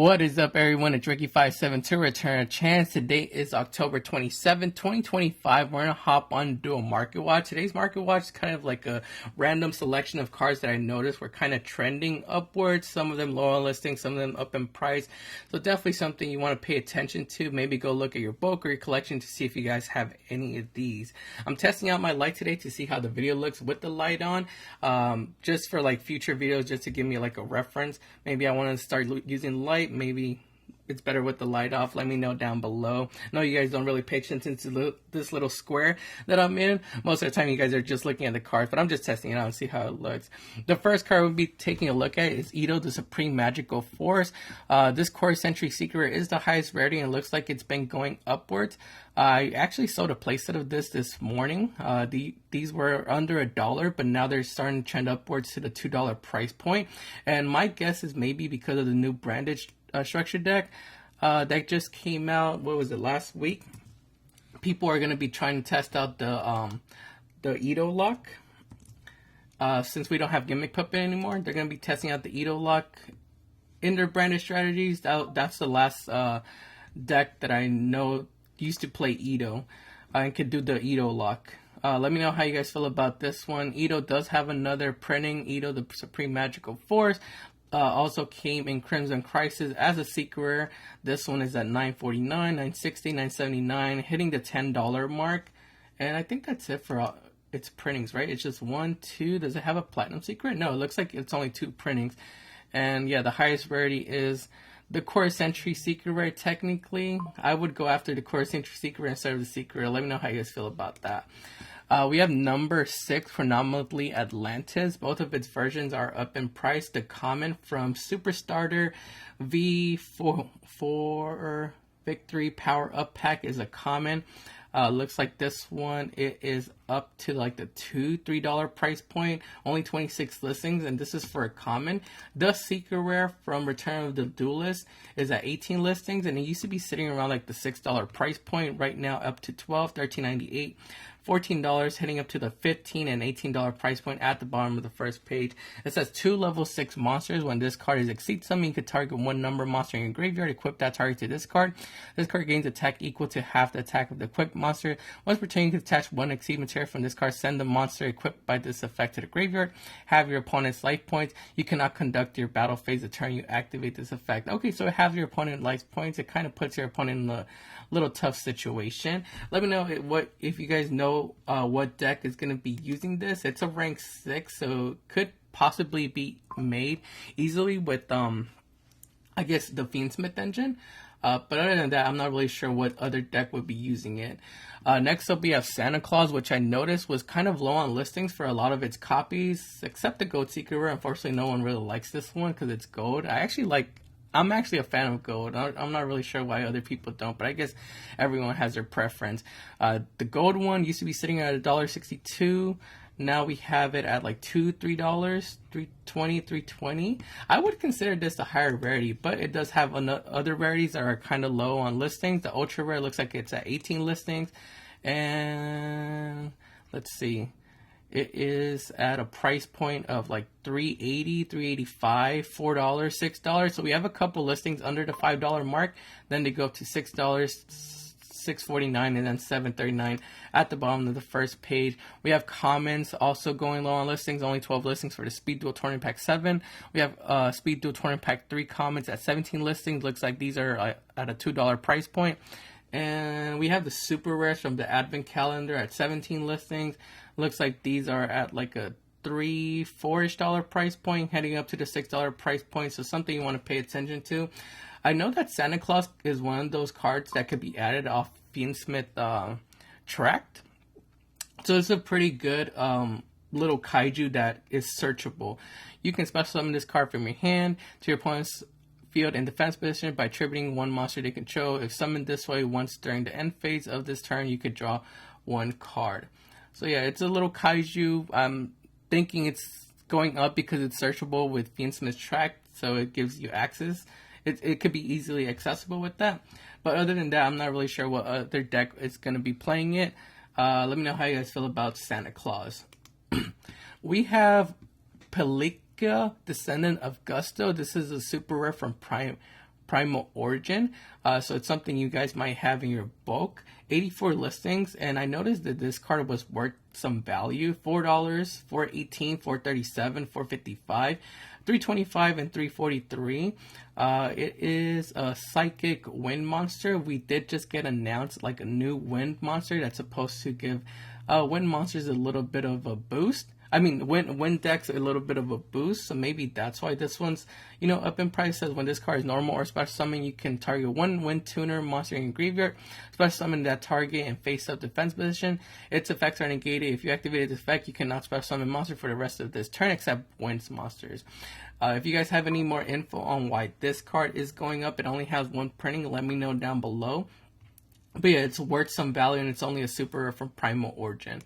What is up, everyone? It's Ricky572 return a chance. Today is October 27, 2025. We're going to hop on and do a market watch. Today's market watch is kind of like a random selection of cards that I noticed were kind of trending upwards. Some of them low on listing, some of them up in price. So definitely something you want to pay attention to. Maybe go look at your book or your collection to see if you guys have any of these. I'm testing out my light today to see how the video looks with the light on. Just for like future videos, just to give me like a reference. Maybe I want to start using light. Maybe it's better with the light off. Let me know down below. I know you guys don't really pay attention to this little square that I'm in. Most of the time you guys are just looking at the cards, but I'm just testing it out and see how it looks. The first card we'll be taking a look at is Ito, the Supreme Magical Force. This Core Sentry Secret is the highest rarity and looks like it's been going upwards. I actually sold a playset of this morning. These were under $1, but now they're starting to trend upwards to the $2 price point. And my guess is maybe because of the new branded structure deck that just came out. What was it, last week? People are going to be trying to test out the Ito lock. Since we don't have Gimmick Puppet anymore, they're going to be testing out the Ito lock in their branded strategies. That's the last deck that I know used to play Ito and could do the Ito lock. Let me know how you guys feel about this one. Ito does have another printing. Ito, the Supreme Magical Force. Also came in Crimson Crisis as a secret rare. This one is at $9.49, $9.60, $9.79, hitting the $10 mark. And I think that's it for its printings, right? It's just 1, 2. Does it have a platinum secret? No, it looks like it's only 2 printings. And yeah, the highest rarity is the Core Sentry Secret Rare. Technically, I would go after the Core Sentry Secret Rare instead of the Secret Rare. Let me know how you guys feel about that. We have number 6, Phenomenally Atlantis. Both of its versions are up in price. The common from Super Starter V4 Victory Power Up Pack is a common. Looks like this one, it is up to like the $2-3 price point, only 26 listings, and this is for a common. The Secret Rare from Return of the Duelist is at 18 listings, and it used to be sitting around like the $6 price point. Right now up to $12, $13.98, $14, hitting up to the $15 and $18 price point at the bottom of the first page. It says 2 level 6 monsters. When this card is exceeds something, you could target 1 number monster in your graveyard, equip that target to this card. This card gains attack equal to half the attack of the equipped monster. Once per turn, you can attach 1 exceed material from this card, send the monster equipped by this effect to the graveyard, have your opponent's life points. You cannot conduct your battle phase the turn you activate this effect. Okay, so it has your opponent life points. It kind of puts your opponent in a little tough situation. Let me know if you guys know what deck is going to be using this. It's a rank 6, so could possibly be made easily with I guess the Fiendsmith engine. But other than that, I'm not really sure what other deck would be using it. Next up, we have Santa Claus, which I noticed was kind of low on listings for a lot of its copies, except the Gold Secret Rare. Unfortunately, no one really likes this one because it's gold. I'm actually a fan of gold. I'm not really sure why other people don't, but I guess everyone has their preference. The gold one used to be sitting at $1.62. Now we have it at like $3, $3.20. I would consider this a higher rarity, but it does have other rarities that are kind of low on listings. The ultra rare looks like it's at 18 listings, and let's see, it is at a price point of like $3.80, $3.85, $4, $6. So we have a couple listings under the $5 mark. Then they go up to $6, $6.49, and then $7.39 at the bottom of the first page. We have commons also going low on listings, only 12 listings for the Speed Duel Tournament Pack 7. We have Speed Duel Tournament Pack 3 commons at 17 listings. Looks like these are at a $2 price point. And we have the super rares from the Advent Calendar at 17 listings. Looks like these are at like a $3-4 price point, heading up to the $6 price point. So something you want to pay attention to. I know that Santa Claus is one of those cards that could be added off Fiendsmith Tract. So it's a pretty good little kaiju that is searchable. You can special summon this card from your hand to your opponent's field in defense position by attributing 1 monster they control. If summoned this way once during the end phase of this turn, you could draw 1 card. So yeah, it's a little kaiju. I'm thinking it's going up because it's searchable with Fiendsmith Tract, so it gives you access. It could be easily accessible with that. But other than that, I'm not really sure what other deck is going to be playing it. Let me know how you guys feel about Santa Claus. We have Pelika, Descendant of Gusto. This is a super rare from Primal Origin. So it's something you guys might have in your bulk. 84 listings, and I noticed that this card was worth some value. $4, $4.18, $4.37, $4.55, $3.25, and $3.43. It is a Psychic Wind Monster. We did just get announced like a new Wind Monster that's supposed to give Wind Monsters a little bit of a boost. I mean, wind decks a little bit of a boost, so maybe that's why this one's, up in price. Says when this card is normal or special summon, you can target one Wind Tuner monster in your graveyard, special summon that target in face-up defense position. Its effects are negated. If you activate this effect, you cannot special summon monster for the rest of this turn except Wind monsters. If you guys have any more info on why this card is going up, it only has one printing, let me know down below. But yeah, it's worth some value, and it's only a super rare from Primal Origin.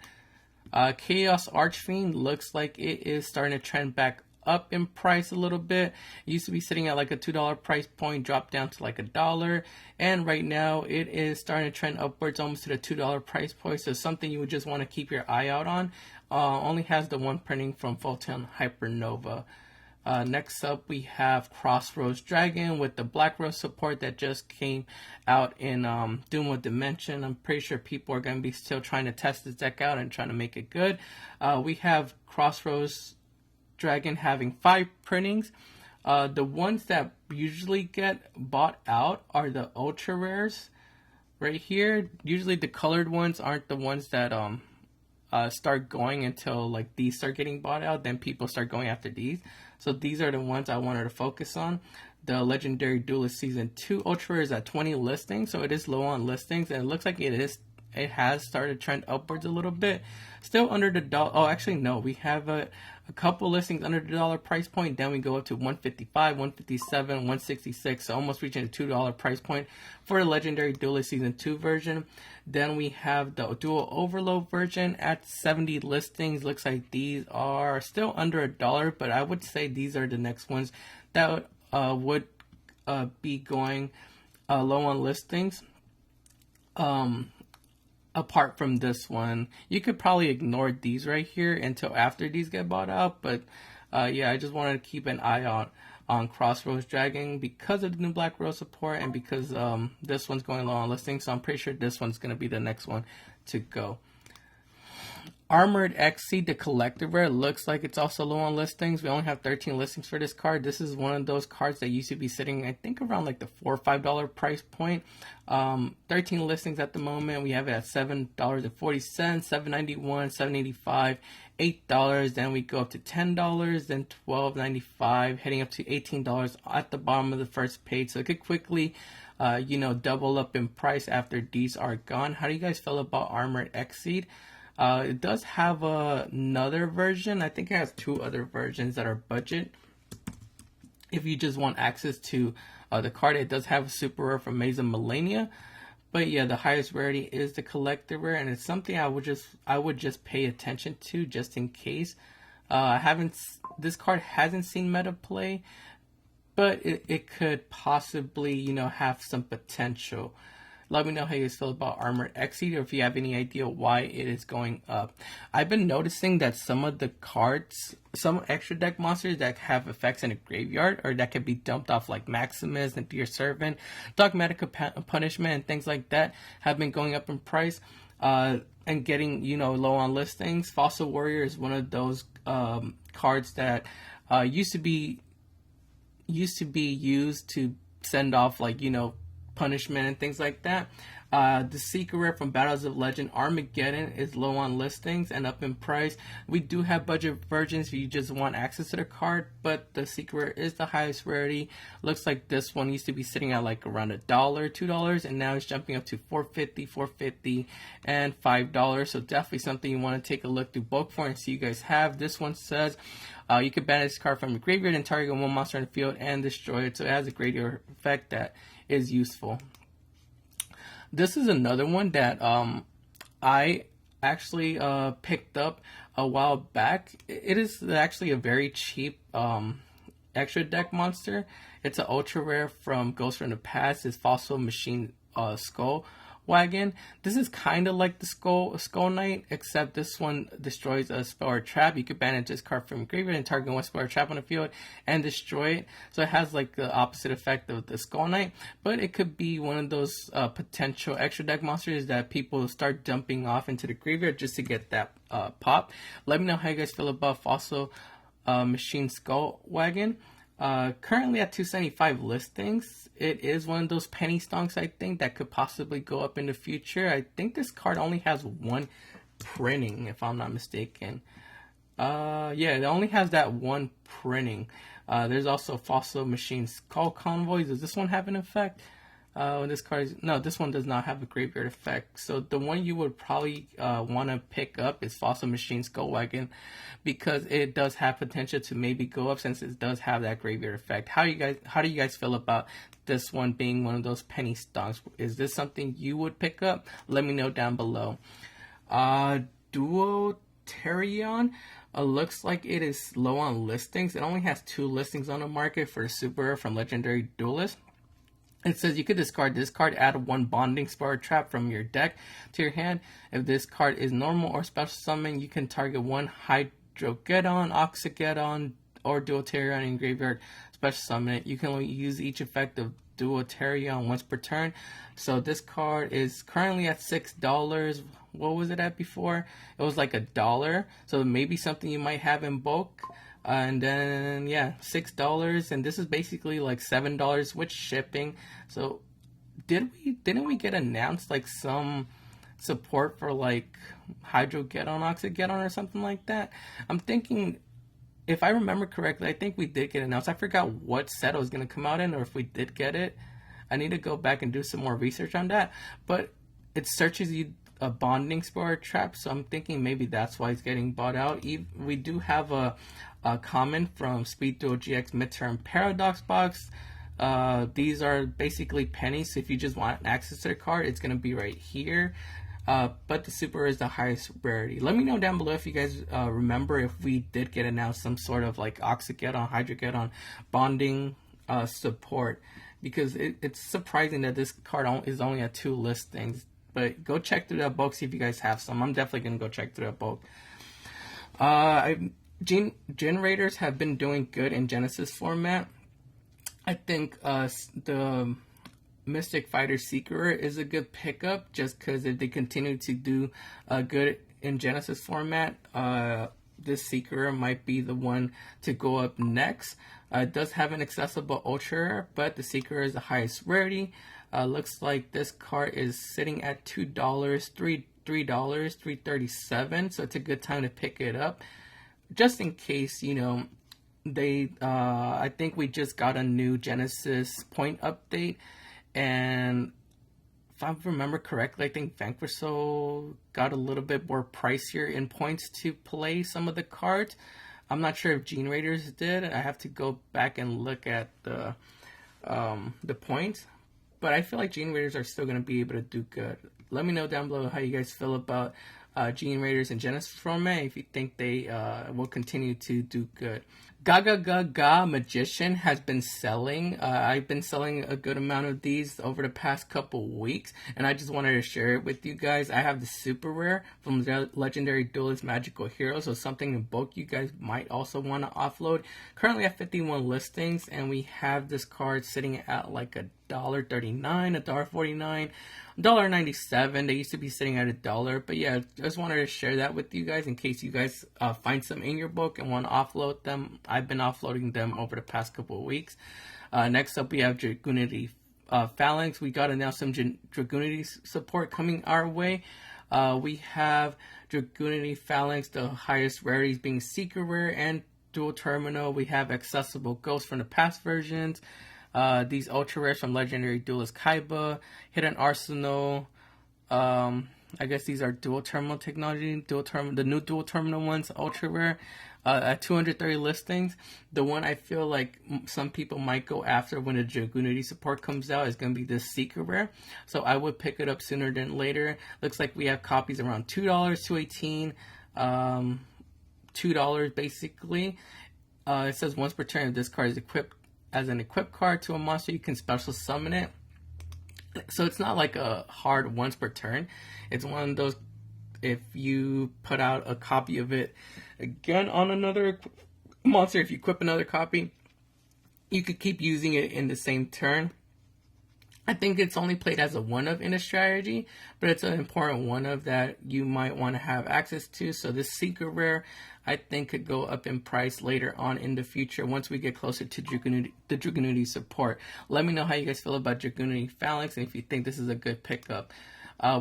Chaos Archfiend looks like it is starting to trend back up in price a little bit. It used to be sitting at like a $2 price point, dropped down to like $1, and right now it is starting to trend upwards almost to the $2 price point. So something you would just want to keep your eye out on. Only has the one printing from Photon Hypernova. Next up, we have Crossroads Dragon with the Black Rose support that just came out in Doom of Dimension. I'm pretty sure people are going to be still trying to test this deck out and trying to make it good. We have Crossroads Dragon having 5 printings. The ones that usually get bought out are the ultra rares right here. Usually the colored ones aren't the ones that start going until like these start getting bought out. Then people start going after these. So these are the ones I wanted to focus on. The Legendary Duelist Season 2 Ultra is at 20 listings, so it is low on listings, and it looks like it has started to trend upwards a little bit. Still under the dollar. Oh, actually no, we have a couple listings under the $1 price point. Then we go up to 155, 157, 166, so almost reaching the $2 price point for the Legendary Duelist Season 2 version. Then we have the Dual Overload version at 70 listings. Looks like these are still under $1, but I would say these are the next ones that would be going low on listings. Apart from this one, you could probably ignore these right here until after these get bought out. But yeah, I just wanted to keep an eye out on Crossroads Dragon because of the new Black Rose support and because this one's going low on listings. So I'm pretty sure this one's going to be the next one to go. Armored Exceed, the collector rare, looks like it's also low on listings. We only have 13 listings for this card. This is one of those cards that used to be sitting, I think, around like the $4 or $5 price point. 13 listings at the moment. We have it at $7.40, $7.91, $7.85, $8. Then we go up to $10, then $12.95, heading up to $18 at the bottom of the first page. So it could quickly, double up in price after these are gone. How do you guys feel about Armored Exceed? It does have another version. I think it has 2 other versions that are budget. If you just want access to the card, it does have a super rare from Maze of Millennia. But yeah, the highest rarity is the collector rare, and it's something I would just pay attention to just in case. This card hasn't seen meta play, but it could possibly have some potential. Let me know how you feel about Armored Exceed, or if you have any idea why it is going up. I've been noticing that some of the cards, some extra deck monsters that have effects in a graveyard, or that can be dumped off like Maximus and Dear Servant, Dogmatic Punishment, and things like that, have been going up in price and getting low on listings. Fossil Warrior is one of those cards that used to be used to send off punishment and things like that. The secret rare from Battles of Legend, Armageddon, is low on listings and up in price. We do have budget versions if you just want access to the card, but the secret rare is the highest rarity. Looks like this one used to be sitting at like around $1, $2, and now it's jumping up to $4.50, $4.50, and $5. So definitely something you want to take a look through bulk for and see you guys have. This one says you can banish this card from your graveyard and target one monster in the field and destroy it. So it has a graveyard effect that is useful. This is another one that I actually picked up a while back. It is actually a very cheap extra deck monster. It's an ultra rare from Ghost from the Past. It's Fossil Machine Skull Wagon. This is kind of like the Skull Knight, except this one destroys a spell or trap. You could banish this card from graveyard and target one spell or trap on the field and destroy it. So it has like the opposite effect of the Skull Knight, but it could be one of those potential extra deck monsters that people start dumping off into the graveyard just to get that pop. Let me know how you guys feel about Fossil Machine Skull Wagon. Currently at 275 listings. It is one of those penny stonks, I think, that could possibly go up in the future. I think this card only has one printing, if I'm not mistaken. Yeah, it only has that one printing. There's also Fossil Machine Skull Convoys. Does this one have an effect? This one does not have a graveyard effect. So the one you would probably want to pick up is Fossil Machine Skull Wagon, because it does have potential to maybe go up since it does have that graveyard effect. How do you guys feel about this one being one of those penny stocks? Is this something you would pick up? Let me know down below. Duoterion. Looks like it is low on listings. It only has 2 listings on the market for Super Rare from Legendary Duelist. It says you could discard this card, add 1 Bonding Spell Trap from your deck to your hand. If this card is normal or special summon, you can target 1 Hydrogeddon, Oxygeddon, or Duoterion in graveyard, special summon it. You can only use each effect of Duoterion once per turn. So this card is currently at $6. What was it at before? It was like $1. So maybe something you might have in bulk. And then yeah, $6, and this is basically like $7 with shipping. So didn't we get announced like some support for like Hydrogeddon, Oxygeddon or something like that? I'm thinking, if I remember correctly, I think we did get announced. I forgot what set it was going to come out in, or if we did get it. I need to go back and do some more research on that. But it searches you a Bonding Spell Trap, so I'm thinking maybe that's why it's getting bought out. We do have a comment from Speed Duel GX Midterm Paradox Box. These are basically pennies, so if you just want access to the card, it's going to be right here. But the Super is the highest rarity. Let me know down below if you guys remember if we did get announced some sort of like Oxygeddon, Hydrogeddon bonding support, because it's surprising that this card is only at 2 listings. But go check through that bulk, see if you guys have some. I'm definitely going to go check through that bulk. Generators have been doing good in Genesis format. I think the Mystic Fighter Seeker is a good pickup, just because if they continue to do good in Genesis format, this Seeker might be the one to go up next. It does have an accessible Ultra Rare, but the Seeker is the highest rarity. Looks like this card is sitting at $2, $3.37, so it's a good time to pick it up, just in case, you know, I think we just got a new Genesis point update, and if I remember correctly, I think Vanquisher got a little bit more pricier in points to play some of the cards. I'm not sure if Gene Raiders did. I have to go back and look at the points. But I feel like Gene Raiders are still going to be able to do good. Let me know down below how you guys feel about Gene Raiders and Genesis format, if you think they will continue to do good. Gaga Magician has been selling. I've been selling a good amount of these over the past couple weeks, and I just wanted to share it with you guys. I have the Super Rare from Legendary Duelist Magical Hero, so something in bulk you guys might also want to offload. Currently at 51 listings, and we have this card sitting at like $1.39, $1.49, $1.97. They used to be sitting at $1, but yeah, I just wanted to share that with you guys in case you guys find some in your book and want to offload them. I've been offloading them over the past couple of weeks. Next up, we have Dragoonity Phalanx. We got announced some Dragoonity support coming our way. We have Dragoonity Phalanx, the highest rarities being Seeker Rare and Dual Terminal. We have accessible Ghosts from the past versions. These Ultra Rares from Legendary Duelist Kaiba, Hidden Arsenal. I guess these are Dual Terminal technology. The new Dual Terminal ones, Ultra Rare. At 230 listings, the one I feel like some people might go after when the Dragoonity support comes out is going to be this Seeker Rare. So I would pick it up sooner than later. Looks like we have copies around $2, $2.18, $2 basically. It says once per turn, if this card is equipped as an equipped card to a monster, you can special summon it. So it's not like a hard once per turn. It's one of those, if you put out a copy of it again on another monster, if you equip another copy, you could keep using it in the same turn. I think it's only played as a one-of in a strategy, but it's an important one-of that you might want to have access to. So this secret rare, I think, could go up in price later on in the future once we get closer to the Dragunity support. Let me know how you guys feel about Dragunity Phalanx and if you think this is a good pickup.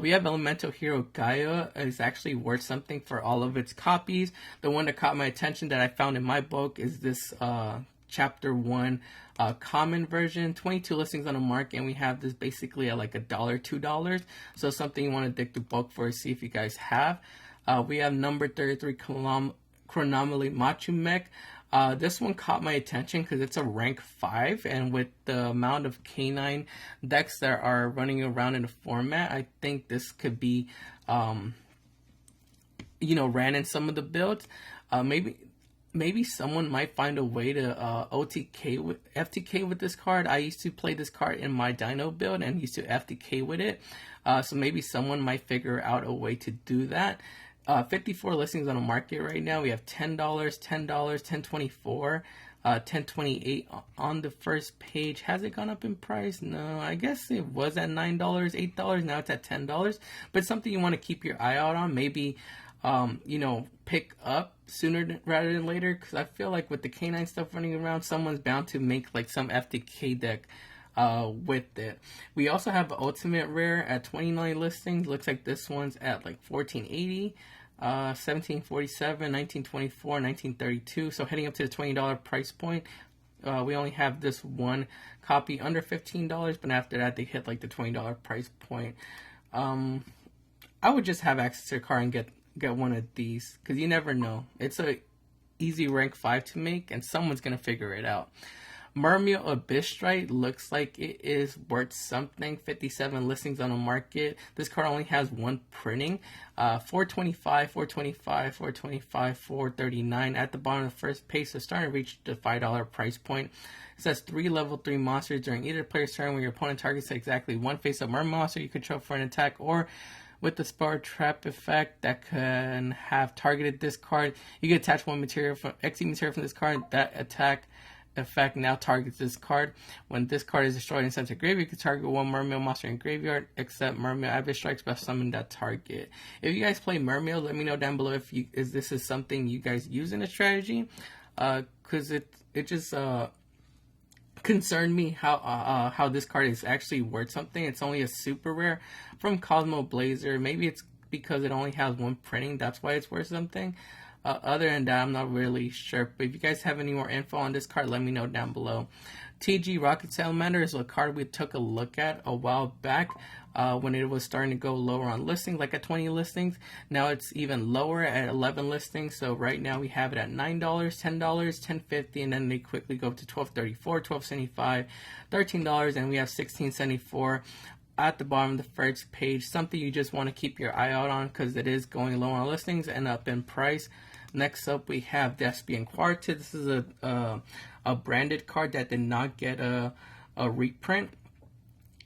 We have Elemental Hero Gaia. It's actually worth something for all of its copies. The one that caught my attention that I found in my book is this Chapter 1 common version. 22 listings on the market, and we have this basically at like $1, $2. So something you want to dig through bulk for, see if you guys have. We have number 33 Chronomaly Machu Mech. This one caught my attention because it's a rank 5, and with the amount of canine decks that are running around in the format, I think this could be, ran in some of the builds. Maybe someone might find a way to FTK with this card. I used to play this card in my Dino build and used to FTK with it. So maybe someone might figure out a way to do that. 54 listings on the market right now. We have $10, $10, $10.24, $10.28 on the first page. Has it gone up in price? No, I guess it was at $9, $8. Now it's at $10. But it's something you want to keep your eye out on. Maybe pick up sooner rather than later, because I feel like with the canine stuff running around, someone's bound to make like some FTK deck with it. We also have the Ultimate Rare at 29 listings. Looks like this one's at like 1480, 1747, 1924, 1932. So heading up to the $20 price point. We only have this one copy under $15, but after that they hit like the $20 price point. I would just have access to a car and get one of these, because you never know. It's a easy rank 5 to make, and someone's gonna figure it out. Mermail Abyss Strike looks like it is worth something. 57 listings on the market. This card only has one printing. 425, 425, 425, 439 at the bottom of the first page. So starting to reach the $5 price point. It says 3 level 3 monsters during either player's turn when your opponent targets exactly one face-up mermail monster you control for an attack, or with the Spar Trap effect that can have targeted this card. You can attach one material from XE material from this card. That attack effect now targets this card. When this card is destroyed and sent to graveyard, you can target one mermail monster in graveyard, except Mermail Abyss Strikes by summon that target. If you guys play Mermail, let me know down below if this is something you guys use in a strategy. Because it just concerned me how this card is actually worth something. It's only a super rare from Cosmo Blazer. Maybe it's because it only has one printing, that's why it's worth something. Other than that, I'm not really sure. But if you guys have any more info on this card, let me know down below. TG Rocket Salamander is a card we took a look at a while back when it was starting to go lower on listings, like at 20 listings. Now it's even lower at 11 listings. So right now we have it at $9, $10, $10.50, and then they quickly go up to $12.34, $12.75, $13, and we have $16.74 at the bottom of the first page. Something you just want to keep your eye out on because it is going low on listings and up in price. Next up, we have Despian Quartet. This is a branded card that did not get a reprint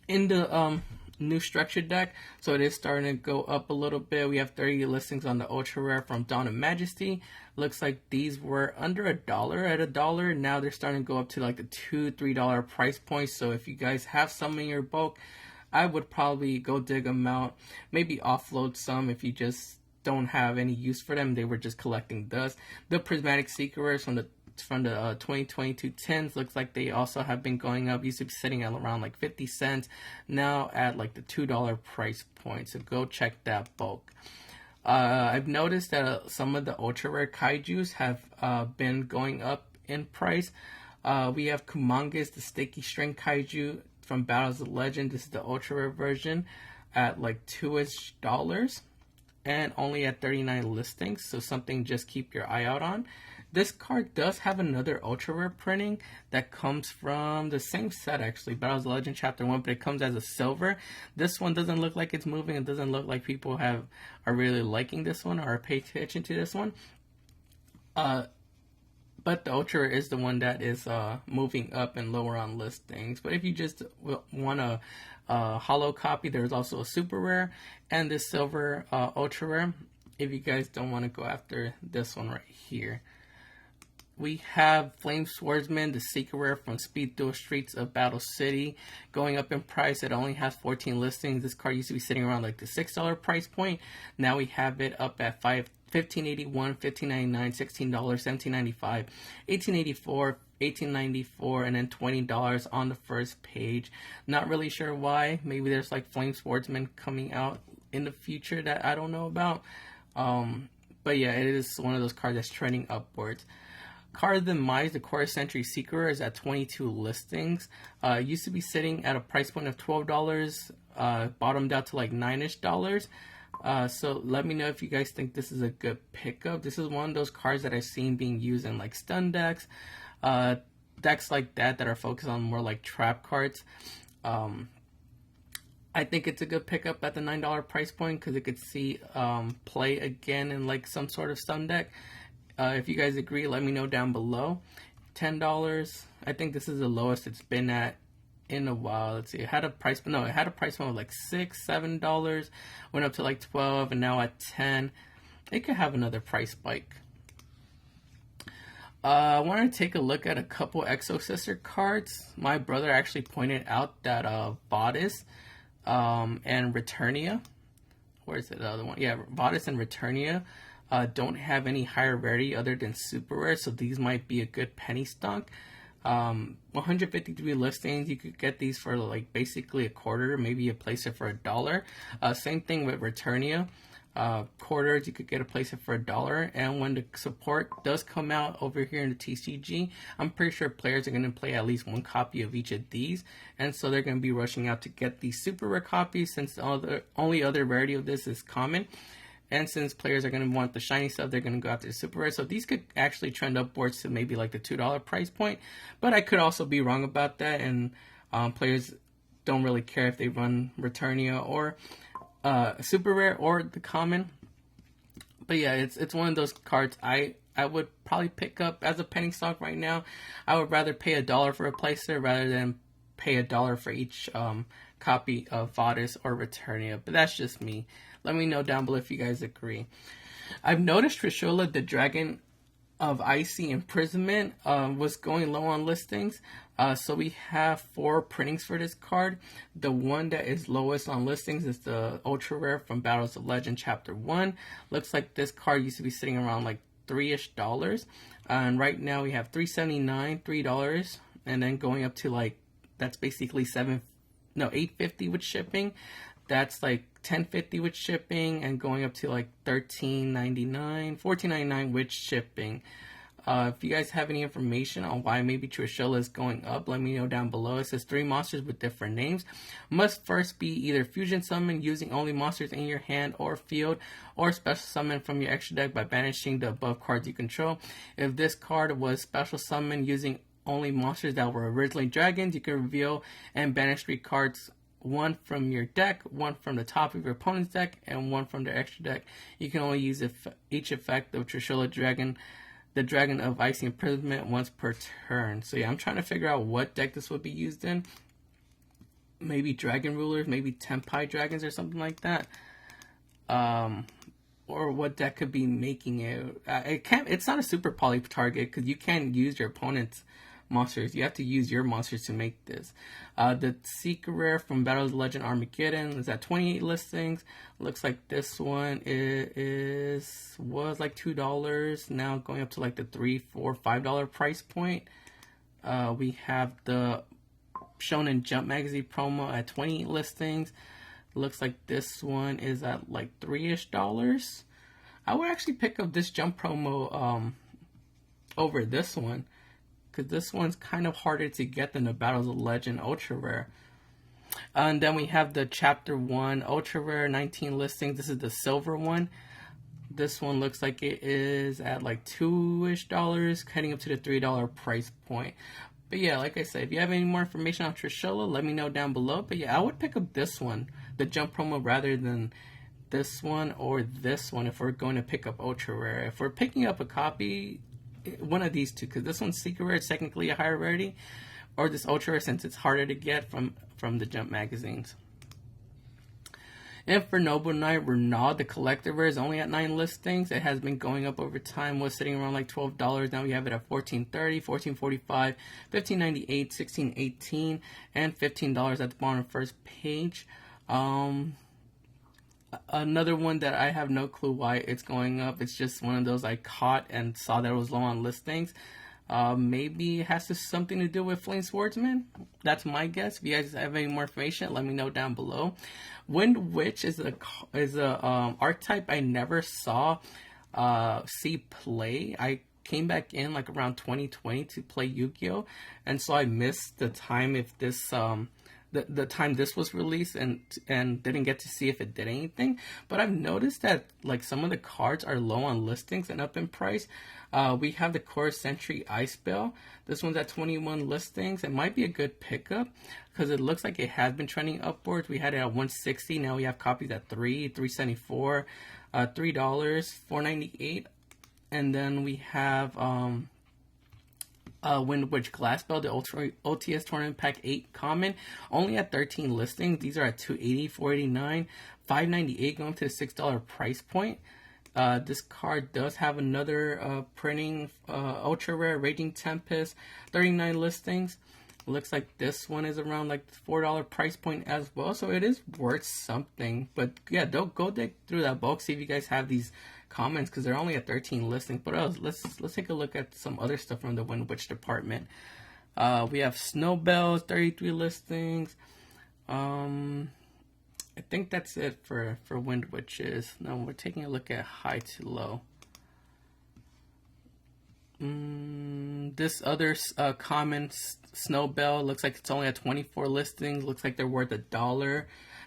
in the new structured deck, so it is starting to go up a little bit. We have 30 listings on the Ultra Rare from Dawn of Majesty. Looks like these were under $1 at $1. Now they're starting to go up to like the $2-3 price point. So if you guys have some in your bulk, I would probably go dig them out. Maybe offload some if you just don't have any use for them. They were just collecting dust. The Prismatic Seekers from the 2022 10s looks like they also have been going up. Used to be sitting at around like 50 cents. Now at like the $2 price point. So go check that bulk. I've noticed that some of the ultra rare kaijus have been going up in price. We have Kumongus, the sticky string kaiju from Battles of Legend. This is the ultra rare version at like $2-ish and only at 39 listings, so something just keep your eye out on. This card does have another ultra rare printing that comes from the same set, actually, Battles of Legend Chapter 1, but it comes as a silver. This one doesn't look like it's moving. It doesn't look like people are really liking this one or pay attention to this one. But the ultra rare is the one that is moving up and lower on listings. But if you just want to holo copy. There's also a super rare and this silver ultra rare. If you guys don't want to go after this one right here. We have Flame Swordsman, the secret rare from Speed Duel Streets of Battle City, going up in price. It only has 14 listings. This card used to be sitting around like the $6 price point. Now we have it up at $15.81, $15.99, $16, $17.95, $18.84, $18.94, and then $20 on the first page. Not really sure why. Maybe there's like Flame Swordsman coming out in the future that I don't know about. But yeah, it is one of those cards that's trending upwards. Card of the Demise, the Quarter Century Secret Rare, is at 22 listings. Used to be sitting at a price point of $12, bottomed out to like $9-ish. So let me know if you guys think this is a good pickup. This is one of those cards that I've seen being used in like stun decks, decks like that are focused on more like trap cards. I think it's a good pickup at the $9 price point because it could see play again in like some sort of stun deck. If you guys agree, let me know down below. $10. I think this is the lowest it's been at in a while. Let's see. It had a price point of like $6, $7. Went up to like 12, and now at 10. It could have another price spike. I want to take a look at a couple Exo Sister cards. My brother actually pointed out that Bodice and Returnia. Where's the other one? Yeah, Bodice and Returnia. Don't have any higher rarity other than super rare, so these might be a good penny stock. 153 listings, you could get these for like basically a quarter, maybe you place it for $1. Same thing with Returnia. Quarters, you could get a place it for $1, and when the support does come out over here in the TCG, I'm pretty sure players are going to play at least one copy of each of these, and so they're going to be rushing out to get these super rare copies since the only other rarity of this is common. And since players are going to want the shiny stuff, they're going to go after the super rare. So these could actually trend upwards to maybe like the $2 price point. But I could also be wrong about that. And players don't really care if they run Returnia or super rare or the common. But yeah, it's one of those cards I would probably pick up as a penny stock right now. I would rather pay $1 for a placer rather than pay $1 for each copy of Bodice or Returnia. But that's just me. Let me know down below if you guys agree. I've noticed Trishula, the Dragon of Icy Imprisonment, was going low on listings. So we have 4 printings for this card. The one that is lowest on listings is the Ultra Rare from Battles of Legend Chapter 1. Looks like this card used to be sitting around like $3-ish. And right now we have $3.79, $3, and then going up to like, that's basically $8.50 with shipping. That's like $10.50 with shipping, and going up to like $13.99, $14.99 with shipping. If you guys have any information on why maybe Trishula is going up, let me know down below. It says 3 monsters with different names. Must first be either fusion summon using only monsters in your hand or field, or special summon from your extra deck by banishing the above cards you control. If this card was special summon using only monsters that were originally dragons, you can reveal and banish 3 cards. 1 from your deck, 1 from the top of your opponent's deck, and 1 from their extra deck. You can only use each effect of Trishula Dragon, the Dragon of Icy Imprisonment, once per turn. So yeah, I'm trying to figure out what deck this would be used in. Maybe Dragon Rulers, maybe Tenpai Dragons or something like that. Or what deck could be making it. It's not a super poly target because you can't use your opponent's monsters. You have to use your monsters to make this. The Secret Rare from Battles of Legend Armageddon is at 28 listings. Looks like this one was like $2, now going up to like the $3, $4, $5 price point. We have the Shonen Jump magazine promo at 28 listings. Looks like this one is at like $3-ish. I would actually pick up this Jump promo over this one, because this one's kind of harder to get than the Battles of Legend Ultra Rare. And then we have the Chapter 1 Ultra Rare, 19 listings. This is the silver one. This one looks like it is at like $2-ish, heading up to the $3 price point. But yeah, like I said, if you have any more information on Trishula, let me know down below. But yeah, I would pick up this one, the Jump promo, rather than this one or this one if we're going to pick up Ultra Rare. If we're picking up a copy, one of these two, because this one's Secret Rare, it's technically a higher rarity. or this ultra rare since it's harder to get from the Jump magazines. And for Noble Knight, Renault, the collector rare is only at 9 listings. It has been going up over time, was sitting around like $12. Now we have it at $14.30, $14.45, $15.98, $16.18, and $15 at the bottom first page. Another one that I have no clue why it's going up. It's just one of those I caught and saw that it was low on listings. Maybe it has something to do with Flame Swordsman. That's my guess. If you guys have any more information, let me know down below. Wind Witch is a archetype I never saw see play. I came back in like around 2020 to play Yu-Gi-Oh, and so I missed the time if this the time this was released and didn't get to see if it did anything. But I've noticed that like some of the cards are low on listings and up in price. We have the Core Sentry Ice Bell. This one's at 21 listings. It might be a good pickup because it looks like it has been trending upwards. We had it at 160. Now we have copies at $3.74, $3, $4.98, and then we have Wind Witch Glass Bell, the OTS Tournament Pack 8 common, only at 13 listings. These are at $280, $489, $598, going to the $6 price point. This card does have another printing, ultra rare Raging Tempest, 39 listings. Looks like this one is around like $4 price point as well, so it is worth something. But yeah, don't go dig through that bulk, see if you guys have these comments, because they're only at 13 listings. But let's take a look at some other stuff from the Wind Witch department. We have Snowbells, 33 listings. I think that's it for Wind Witches. Now we're taking a look at high to low. This other common Snowbell looks like it's only at 24 listings. Looks like they're worth $1.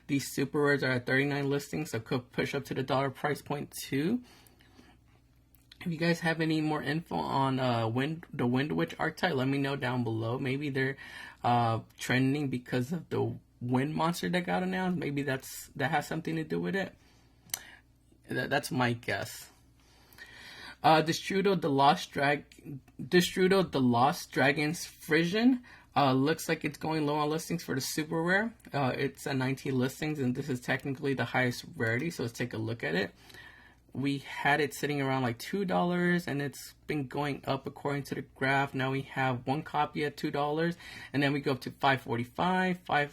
These super rares are at 39 listings, so could push up to the $1 price point too. If you guys have any more info on the Wind Witch archetype, let me know down below. Maybe they're trending because of the Wind monster that got announced. Maybe that has something to do with it. That's my guess. Destrudo the Lost Dragon's Frisian. Looks like it's going low on listings for the super rare. It's at 19 listings, and this is technically the highest rarity, so let's take a look at it. We had it sitting around like $2, and it's been going up according to the graph. Now we have one copy at $2, and then we go up to $5.45, $6.99,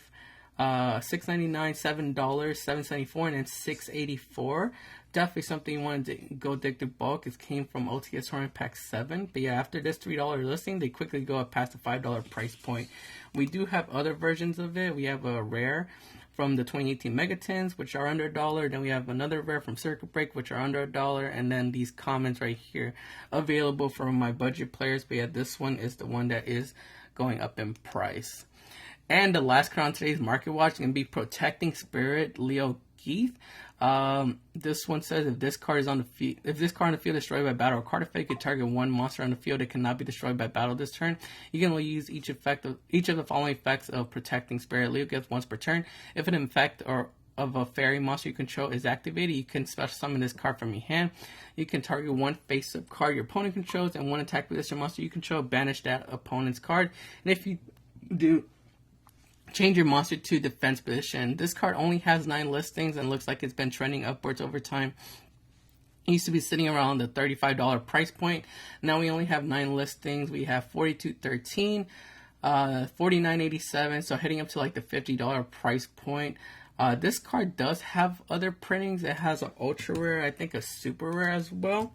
$7, $7.74, and then $6.84. Definitely something you want to go dig through bulk. It came from OTS Tournament Pack 7. But yeah, after this $3 listing, they quickly go up past the $5 price point. We do have other versions of it. We have a rare from the 2018 Megatins, which are under $1. Then we have another rare from Circuit Break, which are under $1. And then these comments right here available for my budget players. But yeah, this one is the one that is going up in price. And the last card on today's Market Watch is going to be Protecting Spirit, Leo Keith. This one says if this card on the field is destroyed by battle or card effect, you target one monster on the field that cannot be destroyed by battle this turn. You can only use each of the following effects of Protecting Spirit. Leo gets once per turn. If an effect of a fairy monster you control is activated, you can special summon this card from your hand. You can target one face-up card your opponent controls and one attack position monster you control. Banish that opponent's card. And if you do, change your monster to defense position. This card only has 9 listings and looks like it's been trending upwards over time. It used to be sitting around the $35 price point. Now we only have 9 listings. We have $42.13, $49.87, so heading up to like the $50 price point. This card does have other printings. It has an ultra rare, I think a super rare as well.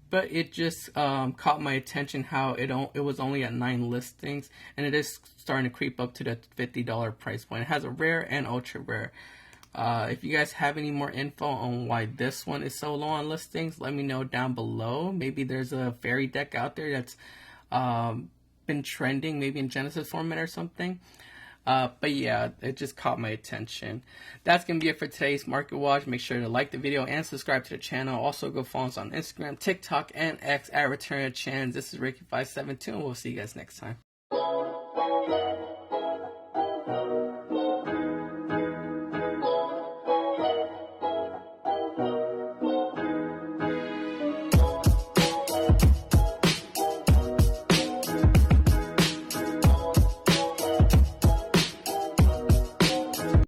But it just caught my attention how it was only at 9 listings, and it is starting to creep up to the $50 price point. It has a rare and ultra rare. If you guys have any more info on why this one is so low on listings, let me know down below. Maybe there's a fairy deck out there that's been trending, maybe in Genesis format or something. But yeah, it just caught my attention. That's going to be it for today's Market Watch. Make sure to like the video and subscribe to the channel. Also, go follow us on Instagram, TikTok, and X at Return of Chans. This is Ricky572, and we'll see you guys next time.